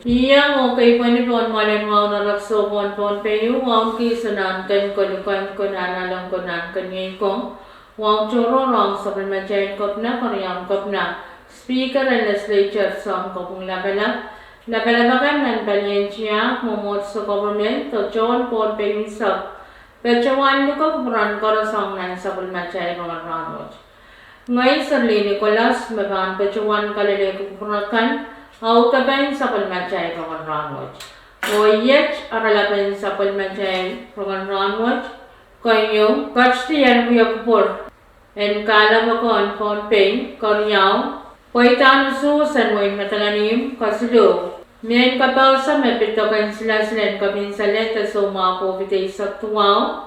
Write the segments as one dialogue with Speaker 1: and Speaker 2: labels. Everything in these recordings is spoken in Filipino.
Speaker 1: Iyang okay po ni Pon Malen Wow na rakso Pon Pon Peyu Wow Kisanan Kan Kolukan Kunan Alam Kunan Kanyin Kong Wow Choro Rong Supplementary Kopna Korean Kopna Speaker and Legislature Som Kopung Labalabakan Nan Balyensia Momot sa Government to John Pon Peyu Sub Pechawan Luko Puran Korosong Nan Supplementary Roman Ngay Sarli Nicolas Magan Pechawan Kalele Kupurakan Autapan sa palmachay Roman Ranwich. O yet aralapan sa palmachay Roman Ranwich. Kanyo, kachtiyan Muyakupur. En kalabakon Pon Ping, Koryaw. Paitan Susan Wayne Matalanim, Kasulu. Mian kapal sa mepitokan sila kapinsalet at sumako bitay sa tuwaw.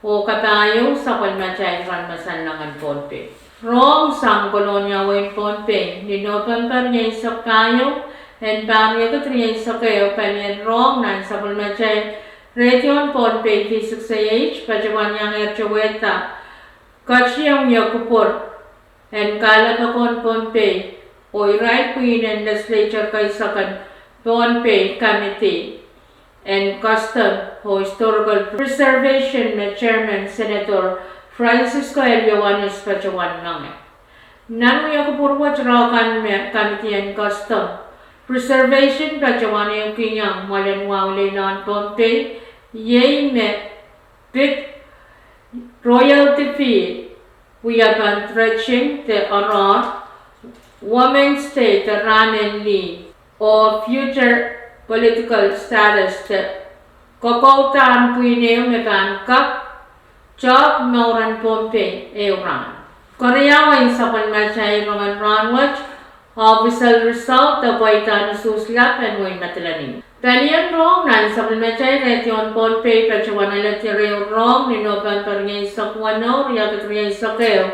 Speaker 1: O kapayo sa palmachay Ranmasanlangan Pon Ping. Rong sang kolonya Wayne Pon Ping, ninopan pa niya sa kayo, and pamya ko triya sa kayo, panyan Rong nan sa palmachay, Retion Pon Ping, Fisik sa H, pajawan niyang erchaweta, kachiyang yakupur, and kalabakon Pon Ping, oy right queen and legislature kay sakan Pon Ping Committee, and Custom, o Historical Preservation na Chairman, Senator, Francisco Elioanes Pachawan Nange. Nanu Yakupurwa Charakan Committee and Custom Preservation Pachawan yung kinyang Malenwang Lenan Pon Ping Yay Me Big Royalty Fee Uyapan Stretching the Aurora Women's State the Ranen Lee or Future Political Status the Kokoutan Puineo Megan Cup Job Mauran Pon Ping Euran. Koreawan sa palmachay Roman Ranwich, official result the Paitan Suslap and Wayne Matalanim. Talian Rong nan sa palmachay Retion Pon Ping Pachawan Alatireo Rong ninopan parngay sa Kuano Riyagat Riyay sa Keo.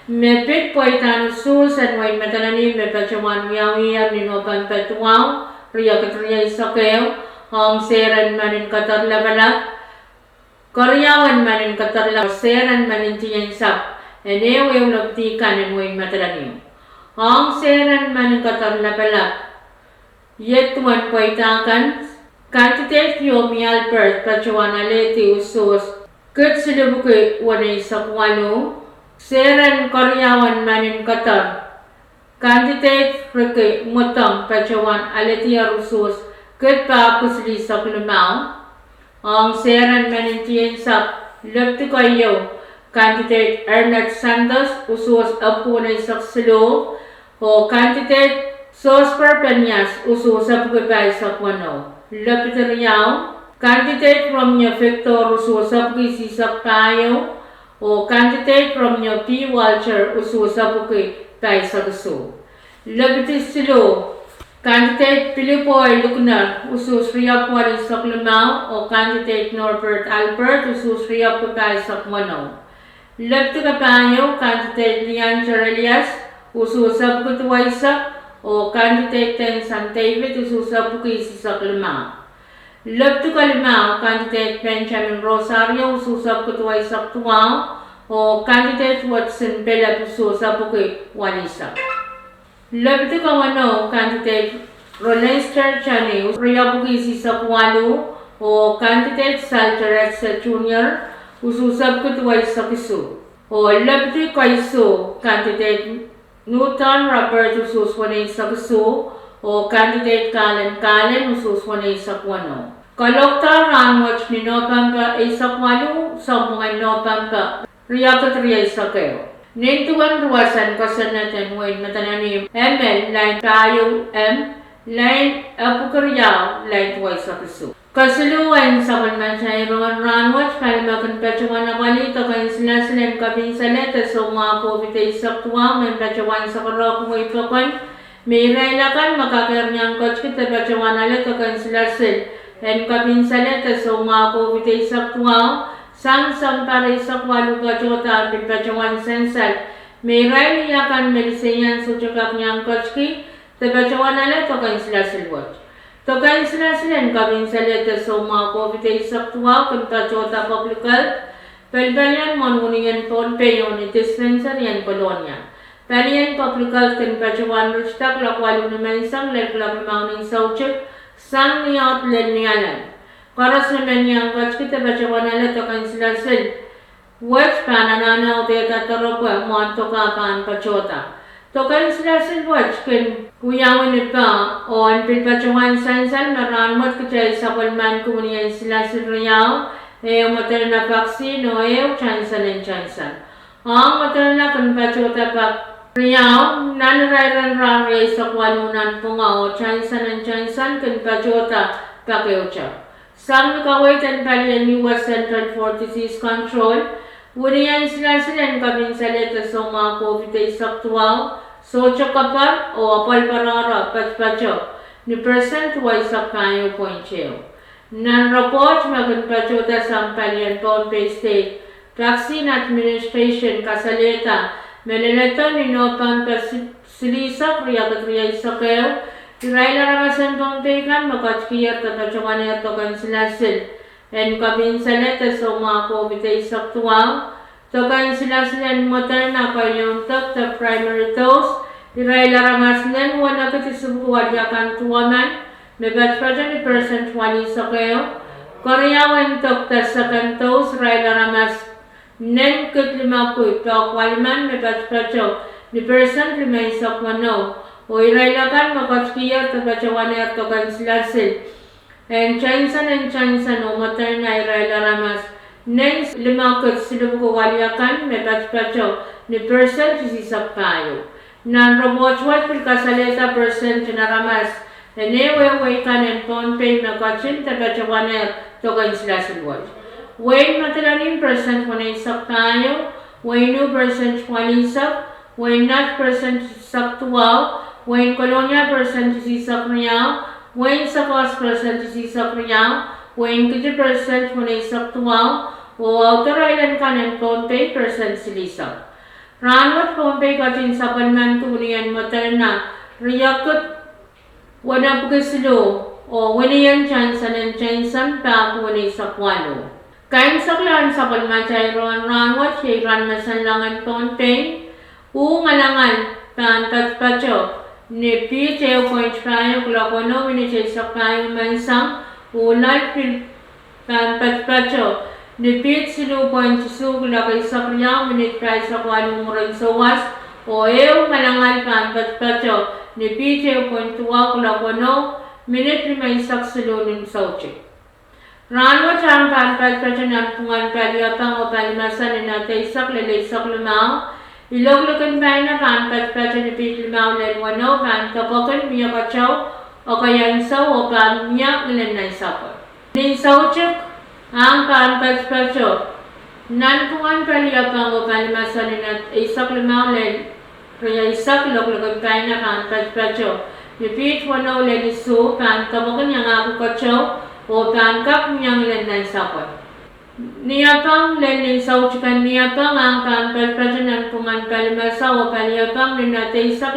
Speaker 1: Mepit Paitan Sus and Wayne Matalanim me Pachawan Miawiyar ninopan Patuaw Riyagat Riyay sa Keo. Hong Seran Manin Katar Labalak Koryawan manin katarla seran manin tiyan sap enew lagtikan en Wayne Matalanim. Ang seran manin katarla balak yetuan paitakan kantitet yomi Albert Pachawan Aleti Usos kutsilubuke wanay sakwano seran Koryawan manin katar kantitet reke mutang Pachawan Aleti Usos kutpa kusli saklumao. Ang seran manintiyan sa Lefty Kayo, candidate Ernest Santos, usus apunay sa Silo, o candidate Sosper Peñas, usus apugay sa Kwano. Lefty Riao, candidate from niya Victor, usus apugay sa Kayo, o candidate from niya P. Walcher, usus apugay sa Guso. Lefty Silo, candidate Pilipoy Luknar, usus Riyap Wari sa Klumao, o candidate Norbert Albert, usus Riyap Kupay sa Kwano. Lefty Kapayo, candidate Lian Charelias, usus Apukutwaysa, o candidate Ten San David, usus Apukisi sa Klumao. Lefty Kalimao, candidate Benjamin Rosario, usus Apukutwaysa sa Tuwao, o candidate Watson Bella, usus Apukit Walisa. Lefty Kawano, candidate Rolester Chani, Riyabugisi sa Kuwalu, o candidate Saltaret sa Junior, ususab kutuway sa Kisu. O Lefty Kaiso, candidate Newton Robert, ususwanay sa Kisu, o candidate Kalen, ususwanay sa Kuwano. Kalokta Ranwich ni Nopampa ay sa Kuwalu, sa mga Nopampa, Riyakat Riyay sa Keo. Nintuan ruwasan kasanatan Wayne Matalanim ML line Kayo M line Apukaryaw line Tuway sa Kisu. Kasuluan sa palmachay Roman Ranwich Palimakan Pachawan na Walito kayo sila kapinsalet at sumako bitay sa tuwang may Pachawan sa Karok mo ipakon may railakan makakarnyang coach kita Pachawan alito kayo sila and kapinsalet at sumako bitay sa tuwang Sang pare sa kwalu kachota ang Pachawan sensal. May railiyakan medisyan suchakak niyang kochki. Tebachawanale tokan sila silwat. Tokan sila silen kabin salete so mga COVID saktuwa kunta chota public health. Pelbalian monunian pon peyon dispensary and Polonia. Palian public health kan pachawan rustak lakwalu naman isang leklak limang ng sauchik sang niyot len niyalan. Karas naman niyang gats kita pachawanale tokan sila sil. Wech pananana o teta taropa mo toka pan pachota. Tokan sila sil wech kan kuyawan pa o ang pilpachawan sansan maranmot kacay sa palman kumunian sila sil riyaw e materna vaccine o chansan and chansan. Ang materna kan pachota pa riyaw nanarayran rangay sa kwanunan punga o chansan and chansan kan pachota pa keocha. Sang nakawaitan palian ni West Central for Disease Control, wunian sila kabin sa leta sa mga COVID saktual, socho kapar o apal parara patpacho ni percent wise sa kayo point cheo. Non-report magunpachota sa palian Pohnpei State Vaccine Administration kasaleta meleleto ni Nopan Silisa Kriya Isakeo Iraila ramasan Pohnpei kan makachkiyar tatachungan tokan sila sil en kabin sa leta sa mga COVID saktual tokan sila silen Moderna payong the primary dose. Iraila ramasnen wana katisubuan yakan tuwaman. Mebat pajan 20% wani sakeo. Koreawan the second dose. Iraila ramas nen kutlima kuy walman mebat pajo 20% limay sakwano. O iraila kan makachkiyar tapachawan tokan sila sil. En chansan o Moderna iraila ramas nen lima silubuko waliakan mebat pacho ni percent sisap kayo. Non-robot pilkasaleta percent na ramas enewe kan en Pohnpei na kachin tapachawaner tokan sila silwat. Wain matalanin percent wanisap kayo, wainu percent wanisap, wain not percent saktual, wain kolonya percent sisap riyaw, wain sakos percent sisap riyaw, wain 50% wanisap tuwaw, o autorailan kan en Pohnpei percent silisap. Ranwat Pohnpei kachin sa palman kumunian Moderna riyakot wana pagkasilo o waniyan chansan and chansan pa kumunay sa kwano. Kain saklaan sa palman chay ranwat kay ranmasan langan Pohnpei ngalangan pan patpacho ni P.J. point payo klakono winichay sa payo mansang ulay pan patpacho ni Pete silupan sisugla kay sakriyaw minit price sa kwanong murag sawas o malangal kan patpacho ni PJ point tuwa kula kono minit limay saksilunin sauche. Ranwa chang kan patpacho ng pungan paliyapang o palimasan ni natay saklilay saklumaw iloglakan pa na kan patpacho ni Pete limaw lenwano kan kapokan miya kachaw o kayansaw o pan miya ilanay sapot. Nin sauche ang kan patpacho nan pungan paliyapang o palimasan ni natay saklumaw kaya isak loglagan pa na kan patpacho ni Pete wano lenisu kan kapokan yang ako kachaw o pan kap niyang ilanay sapot. Niyapang lenin sauchikan niyapang ang kan patpacho nan pungan palimasa o paliyapang ni natay isak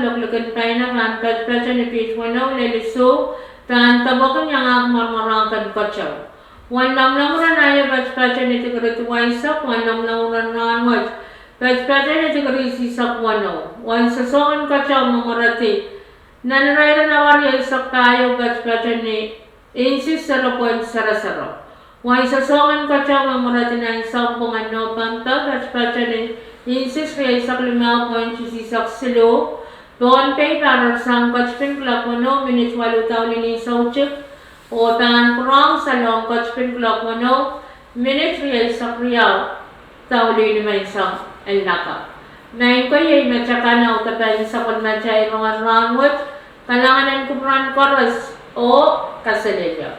Speaker 1: loglagan pa na kan patpacho ni Pete wano lenisu kan kapokan yang ako marmarangkan kachaw. Wanam lamuran ayo patpacho ni tigarituwa isak wanam lamuran ranwat patpacho ni tigarisi isak wano wan sasongan kachaw mamarati nanarayra na warya isak tayo patpacho ni insis 0.00 wan sasongan kachaw mamarati na isak pungan no panta patpacho ni insis kaya isak 5.6 silo Pohnpei para sang kachpin klakono minit walu taulini sauchik o tan kurang sa long kachpin klakono minit real sa kriyaw taulini may sang elnaka. Ngayon ko yay matsakana o tapayin sa kunmatchay mga ranwat kalanganan kumran koras o kasalilya.